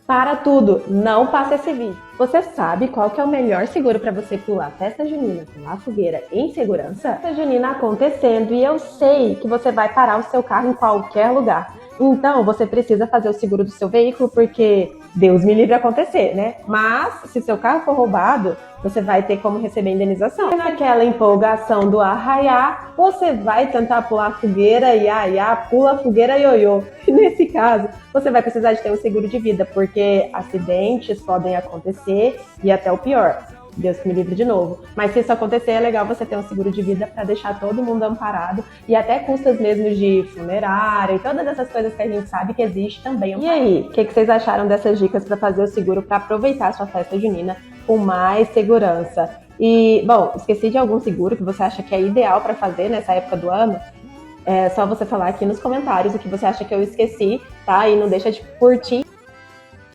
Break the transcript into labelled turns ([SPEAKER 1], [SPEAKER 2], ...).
[SPEAKER 1] Para tudo, não passa esse vídeo. Você sabe qual que é o melhor seguro para você pular festa junina, pular fogueira em segurança? Festa junina acontecendo e eu sei que você vai parar o seu carro em qualquer lugar. Então, você precisa fazer o seguro do seu veículo porque Deus me livre acontecer, né? Mas, se seu carro for roubado, você vai ter como receber indenização. E naquela empolgação do arraiá, você vai tentar pular fogueira, iaiá, pula fogueira, ioiô. E nesse caso, você vai precisar de ter um seguro de vida, porque acidentes podem acontecer e até o pior. Deus que me livre de novo. Mas se isso acontecer, é legal você ter um seguro de vida para deixar todo mundo amparado e até custas mesmo de funerária e todas essas coisas que a gente sabe que existe também. E aí, o que vocês acharam dessas dicas para fazer o seguro para aproveitar a sua festa junina com mais segurança? E, bom, esqueci de algum seguro que você acha que é ideal para fazer nessa época do ano? É só você falar aqui nos comentários o que você acha que eu esqueci, tá? E não deixa de curtir